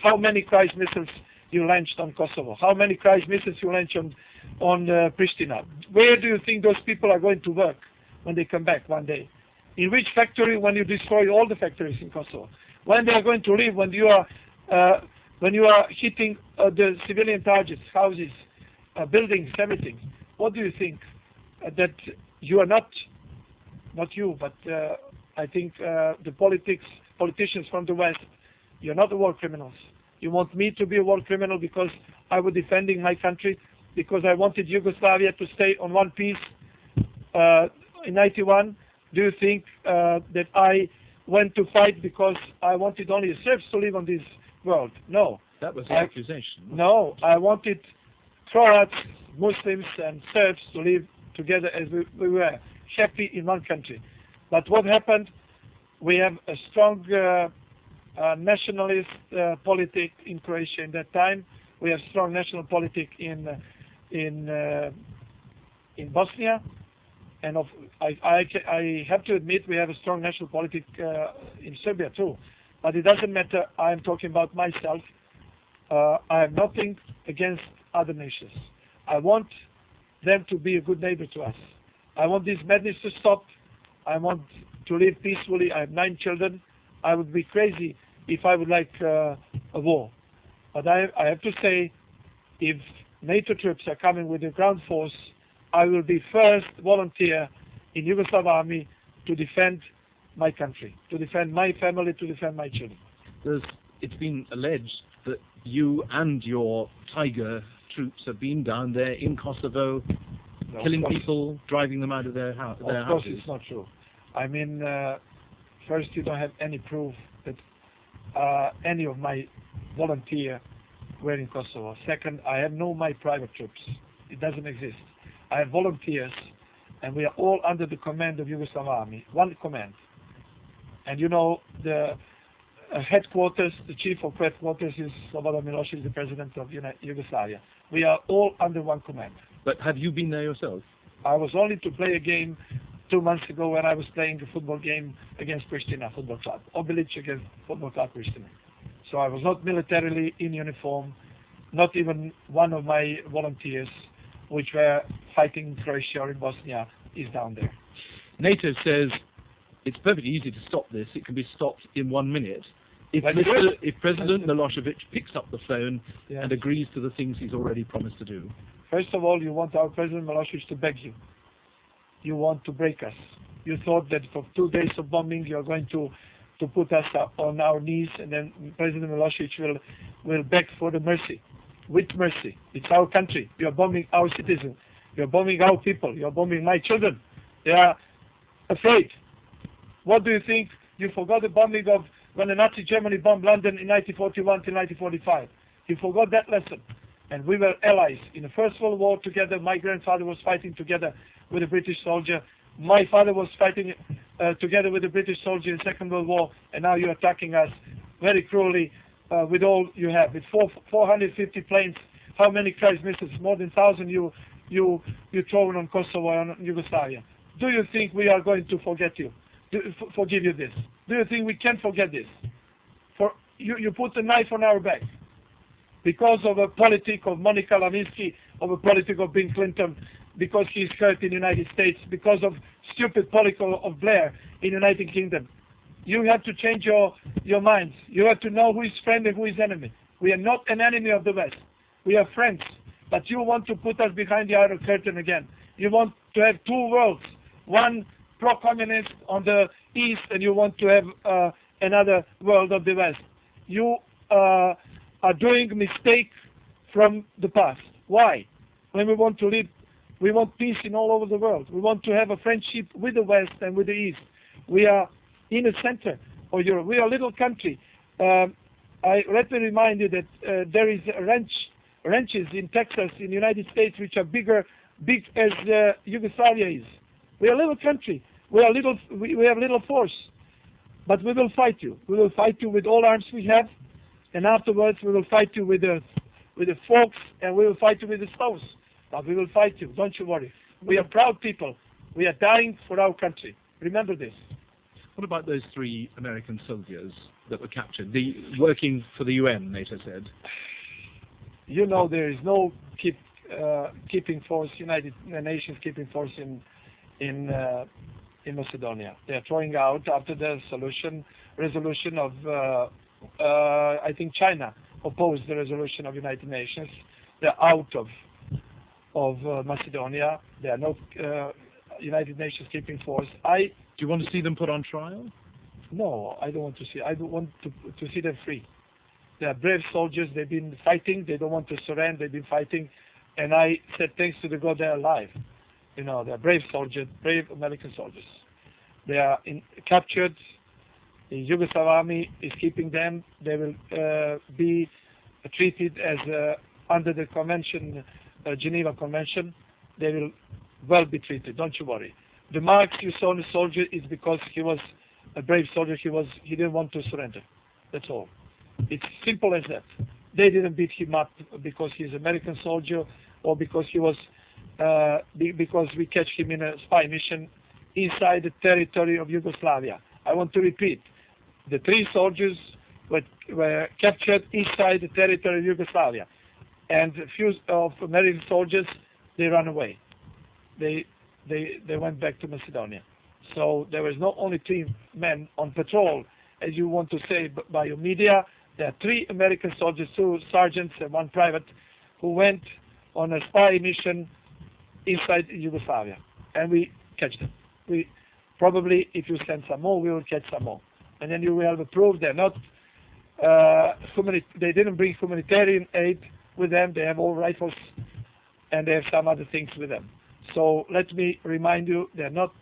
how many cruise missiles you launched on Kosovo? How many cruise missiles you launched on Pristina? Where do you think those people are going to work when they come back one day? In which factory when you destroy all the factories in Kosovo? When they are going to live when you are hitting the civilian targets, houses, buildings, everything? What do you think? That you are not you, but I think the politicians from the West, you're not the war criminals. You want me to be a war criminal because I was defending my country, because I wanted Yugoslavia to stay on one piece in 91. Do you think that I went to fight because I wanted only Serbs to live on this world? No. That was the accusation. No, I wanted Croats, Muslims and Serbs to live together as we were, happy in one country. But what happened? We have a strong nationalist politic in Croatia in that time. We have strong national politic in Bosnia, and I have to admit we have a strong national politic in Serbia too. But it doesn't matter. I am talking about myself. I have nothing against other nations. I want them to be a good neighbor to us. I want this madness to stop. I want to live peacefully. I have 9 children. I would be crazy if I would like a war. But I have to say, if NATO troops are coming with the ground force, I will be first volunteer in Yugoslav army to defend my country, to defend my family, to defend my children. It's been alleged that you and your Tiger troops have been down there in Kosovo, killing people, driving them out of their houses. Of course it's not true. I mean, first, you don't have any proof that any of my volunteers were in Kosovo. Second, I have no my private troops. It doesn't exist. I have volunteers, and we are all under the command of Yugoslav army, one command. And you know, the headquarters, the chief of headquarters is Slobodan Milošević, the president of Yugoslavia. We are all under one command. But have you been there yourself? I was only to play a game 2 months ago when I was playing a football game against Pristina Football Club, Obilić against Football Club Pristina. So I was not militarily in uniform, not even one of my volunteers, which were fighting in Croatia or in Bosnia, is down there. NATO says it's perfectly easy to stop this. It can be stopped in 1 minute. If President Milošević picks up the phone and agrees to the things he's already promised to do. First of all, you want our President Milošević to beg you. You want to break us. You thought that for 2 days of bombing you're going to put us on our knees, and then President Milošević will beg for the mercy. With mercy. It's our country. You're bombing our citizens. You're bombing our people. You're bombing my children. They are afraid. What do you think? You forgot the bombing of when the Nazi Germany bombed London in 1941 to 1945. You forgot that lesson. And we were allies. In the First World War together, my grandfather was fighting together with a British soldier. My father was fighting together with a British soldier in the Second World War, and now you're attacking us very cruelly with all you have. With 450 planes, how many cruise missiles? More than 1,000 you thrown on Kosovo and Yugoslavia. Do you think we are going to forget you? Forgive you this? Do you think we can forget this? For you put a knife on our back because of a politic of Monica Lewinsky, of a politic of Bill Clinton, because he's hurt in the United States, because of stupid politic of Blair in the United Kingdom. You have to change your minds. You have to know who is friend and who is enemy. We are not an enemy of the West. We are friends. But you want to put us behind the Iron Curtain again. You want to have 2 worlds. One pro-communist on the East, and you want to have another world of the West. You are doing a mistake from the past. Why? When we want to live, we want peace in all over the world. We want to have a friendship with the West and with the East. We are in the center of Europe. We are a little country. Let me remind you that there is ranches in Texas, in the United States, which are big as Yugoslavia is. We are a little country. We have little force. But we will fight you. We will fight you with all arms we have, and afterwards we will fight you with the forks, and we will fight you with the stones. But we will fight you. Don't you worry. We are proud people. We are dying for our country. Remember this. What about those 3 American soldiers that were captured? Working for the UN, NATO said. You know, there is no keeping force, United Nations keeping force in Macedonia. They are throwing out after the resolution of I think China opposed the resolution of United Nations. They're out of Macedonia. There are no United Nations keeping force. Do you want to see them put on trial? No, I don't want to see. I don't want to see them free. They are brave soldiers. They've been fighting. They don't want to surrender. They've been fighting. And I said, thanks to the God, they're alive. You know, they're brave soldiers, brave American soldiers. They are captured. The Yugoslav army is keeping them. They will be treated as under the convention, Geneva Convention. They will well be treated. Don't you worry. The marks you saw on the soldier is because he was a brave soldier. He didn't want to surrender. That's all. It's simple as that. They didn't beat him up because he's an American soldier or because he was because we catch him in a spy mission inside the territory of Yugoslavia. I want to repeat. The 3 soldiers were captured inside the territory of Yugoslavia. And a few of American soldiers, they ran away. They went back to Macedonia. So there was not only 3 men on patrol, as you want to say by your media. There are 3 American soldiers, 2 sergeants and 1 private, who went on a spy mission inside Yugoslavia. And we catch them. We probably, if you send some more, we will catch some more. And then you will have a proof they're not, they didn't bring humanitarian aid with them. They have all rifles and they have some other things with them. So let me remind you, they're not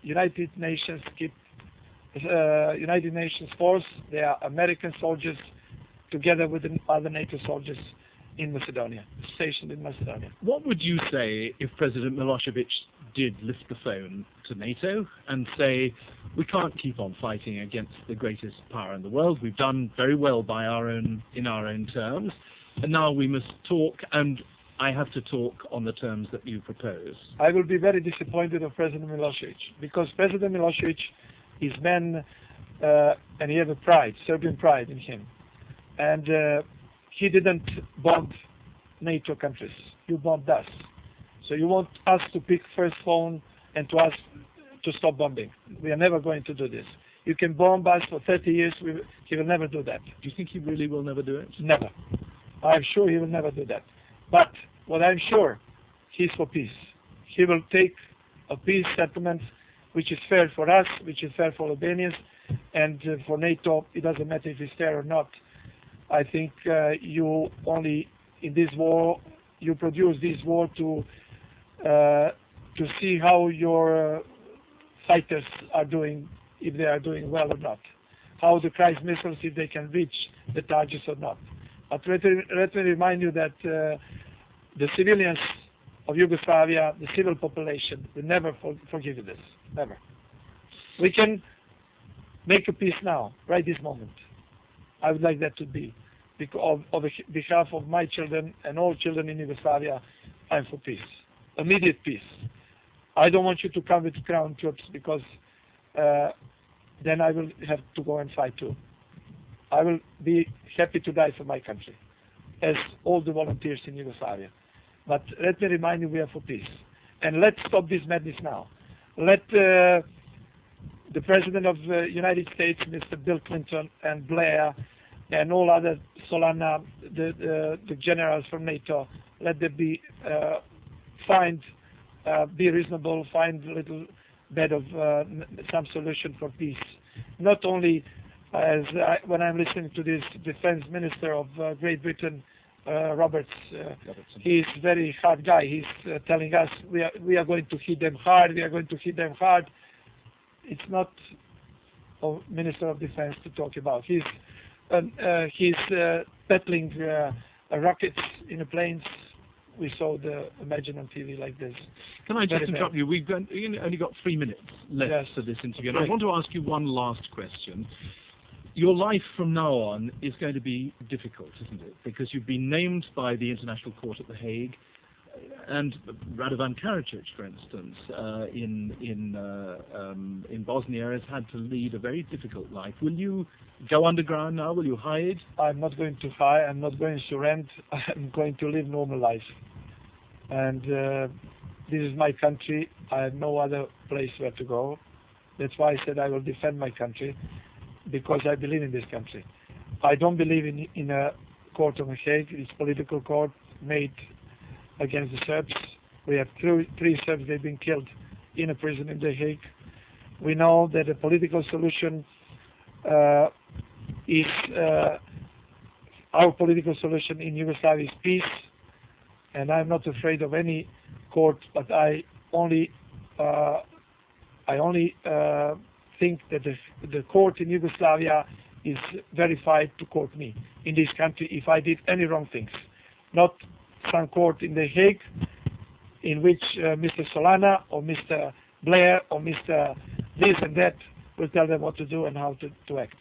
United Nations force. They are American soldiers together with the other NATO soldiers in Macedonia, stationed in Macedonia. What would you say if President Milosevic did lift the phone to NATO and say, we can't keep on fighting against the greatest power in the world. We've done very well in our own terms, and now we must talk, and I have to talk on the terms that you propose. I will be very disappointed of President Milosevic, because President Milosevic is man, and he has a pride, Serbian pride in him. And he didn't bomb NATO countries. You bombed us. So you want us to pick first phone and to ask to stop bombing. We are never going to do this. You can bomb us for 30 years. He will never do that. Do you think he really will never do it? Never. I'm sure he will never do that. But what I'm sure, he's for peace. He will take a peace settlement which is fair for us, which is fair for Albanians, and for NATO. It doesn't matter if it's fair or not. I think you only, in this war, you produce this war to see how your fighters are doing, if they are doing well or not. How the Christ missiles, if they can reach the targets or not. But let me remind you that the civilians of Yugoslavia, the civil population, will never forgive this. Never. We can make a peace now, right this moment. I would like that to be. Because on behalf of my children and all children in Yugoslavia, I'm for peace. Immediate peace. I don't want you to come with ground troops, because then I will have to go and fight too. I will be happy to die for my country, as all the volunteers in Yugoslavia. But let me remind you, we are for peace. And let's stop this madness now. Let the President of the United States, Mr. Bill Clinton, and Blair, and all other Solana, the generals from NATO, let them be be reasonable, find a little bit of some solution for peace. Not only when I'm listening to this defense minister of Great Britain, Robertson. He's a very hard guy. He's telling us we are going to hit them hard. We are going to hit them hard. It's not a Minister of Defense to talk about. He's battling rockets in the planes. We saw the Imagine on TV like this. Can I just interrupt you? We've only got 3 minutes left for this interview. I want to ask you one last question. Your life from now on is going to be difficult, isn't it? Because you've been named by the International Court at The Hague and Radovan Karadzic, for instance, in Bosnia, has had to lead a very difficult life. Will you go underground now? Will you hide? I'm not going to hide. I'm not going to rent. I'm going to live normal life. And this is my country. I have no other place where to go. That's why I said I will defend my country, because I believe in this country. I don't believe in a court of The Hague. It's political court made against the Serbs. We have three Serbs. They've been killed in a prison in The Hague. We know that a political solution is our political solution in Yugoslavia is peace, and I'm not afraid of any court. But I only think that the court in Yugoslavia is verified to court me in this country if I did any wrong things, not some court in The Hague in which Mr. Solana or Mr. Blair or Mr. this and that will tell them what to do and how to act.